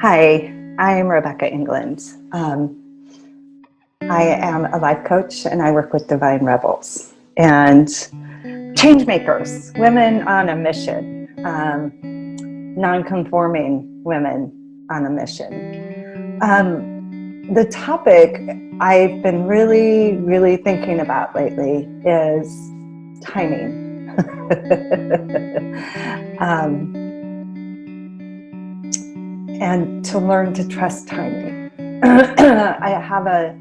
Hi, I'm Rebecca England. I am a life coach and I work with Divine Rebels and change makers, women on a mission, non-conforming women on a mission. The topic I've been really thinking about lately is timing. And to learn to trust timing. I have a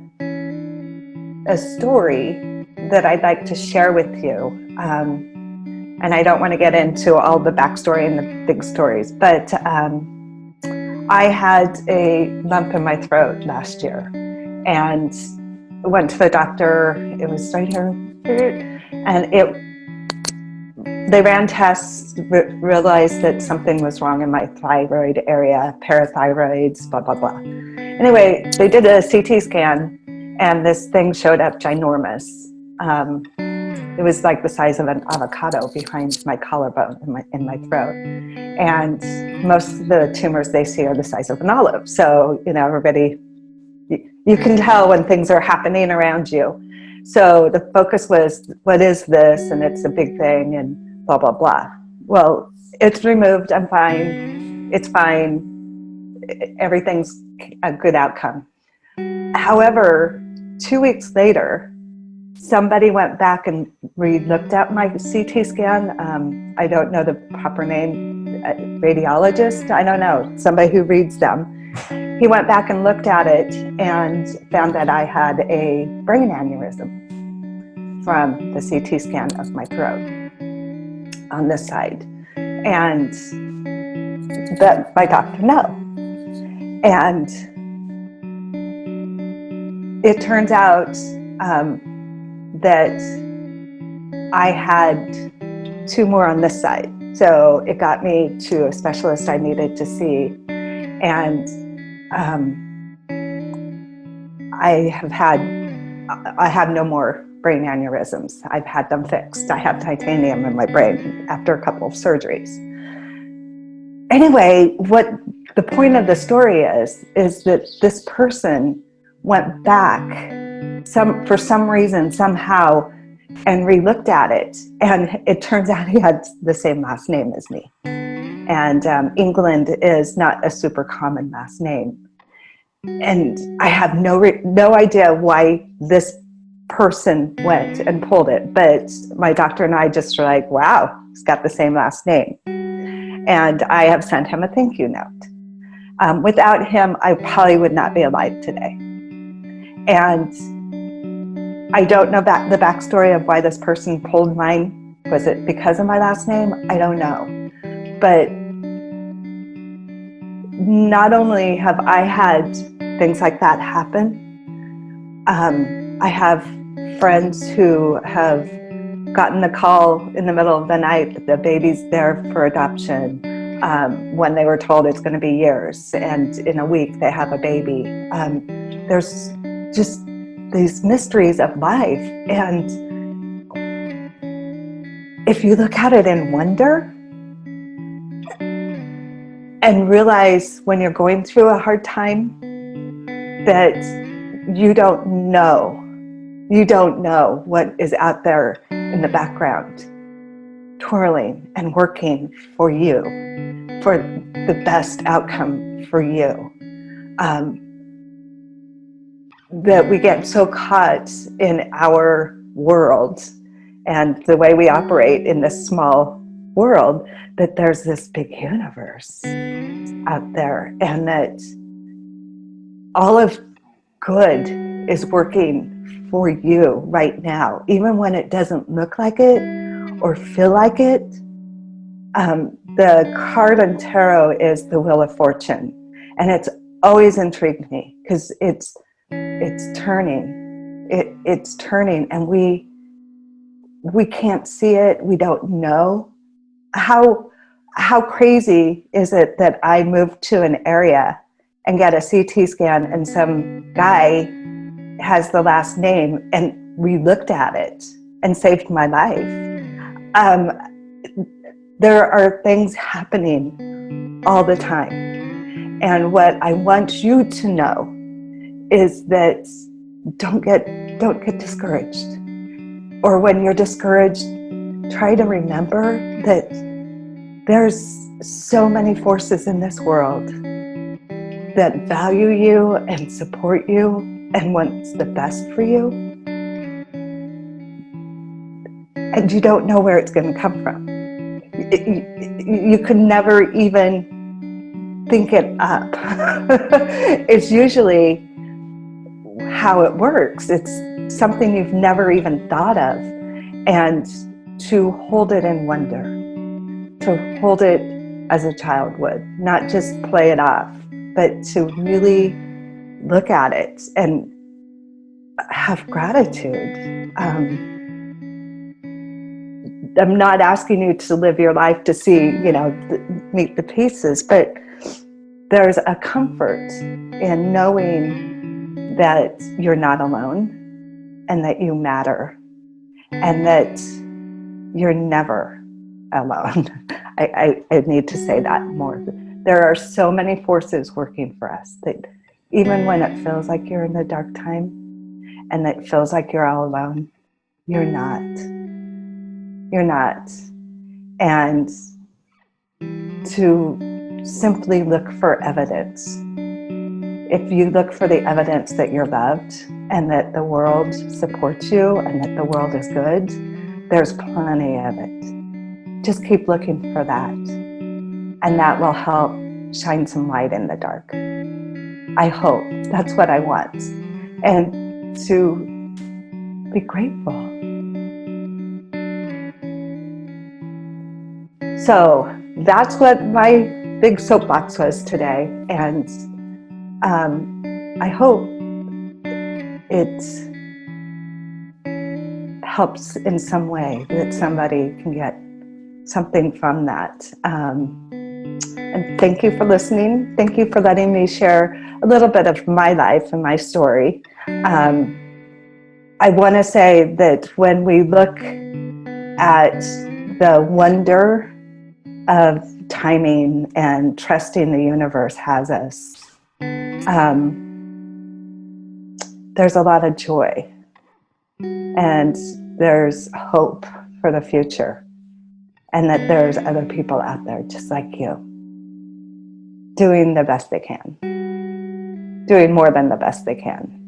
story that I'd like to share with you. And I don't want to get into all the backstory and the big stories, but I had a lump in my throat last year and went to the doctor. It was right here, and they ran tests, realized that something was wrong in my thyroid area, parathyroids, blah, blah, blah. Anyway, they did a CT scan and this thing showed up ginormous. It was like the size of an avocado behind my collarbone in my throat. And most of the tumors they see are the size of an olive. So, everybody, you can tell when things are happening around you. So the focus was, what is this? And it's a big thing and blah, blah, blah. Well, it's removed. I'm fine. It's fine. Everything's a good outcome. However, 2 weeks later, somebody went back and re-looked at my CT scan. I don't know the proper name, radiologist. I don't know, somebody who reads them. He went back and looked at it and found that I had a brain aneurysm from the CT scan of my throat on this side. And that my doctor no. And it turns out that I had two more on this side. So it got me to a specialist I needed to see. And I have no more brain aneurysms. I've had them fixed. I have titanium in my brain after a couple of surgeries. Anyway, what the point of the story is that this person went back for some reason, somehow, and re-looked at it. And it turns out he had the same last name as me. And England is not a super common last name. And I have no idea why this person went and pulled it. But my doctor and I just were like, wow, he's got the same last name. And I have sent him a thank you note. Without him, I probably would not be alive today. And I don't know the backstory of why this person pulled mine. Was it because of my last name? I don't know. But not only have I had things like that happen, I have friends who have gotten the call in the middle of the night that the baby's there for adoption when they were told it's going to be years, and in a week they have a baby. There's just these mysteries of life, and if you look at it in wonder and realize when you're going through a hard time that you don't know what is out there in the background twirling and working for you, for the best outcome for you. That we get so caught in our world and the way we operate in this small world that there's this big universe out there, and that all of good is working for you right now, even when it doesn't look like it or feel like it. The card on tarot is the Wheel of Fortune, and it's always intrigued me because it's turning. It's turning, and we can't see it. We don't know. How crazy is it that I moved to an area and get a CT scan and some guy has the last name and re-looked at it and saved my life? There are things happening all the time. And what I want you to know is that don't get discouraged. Or when you're discouraged, try to remember that there's so many forces in this world that value you and support you and wants the best for you. And you don't know where it's going to come from. You could never even think it up. It's usually how it works. It's something you've never even thought of. And to hold it in wonder, to hold it as a child would, not just play it off, but to really look at it and have gratitude. I'm not asking you to live your life to see, meet the pieces, but there's a comfort in knowing that you're not alone and that you matter and that you're never alone. I need to say that more. There are so many forces working for us that even when it feels like you're in the dark time and it feels like you're all alone, you're not. You're not. And to simply look for evidence. If you look for the evidence that you're loved and that the world supports you and that the world is good, there's plenty of it. Just keep looking for that. And that will help shine some light in the dark. I hope. That's what I want. And to be grateful. So that's what my big soapbox was today. And I hope it helps in some way, that somebody can get something from that. And thank you for listening. Thank you for letting me share a little bit of my life and my story. I want to say that when we look at the wonder of timing and trusting the universe has us, there's a lot of joy and there's hope for the future, and that there's other people out there just like you doing the best they can, doing more than the best they can.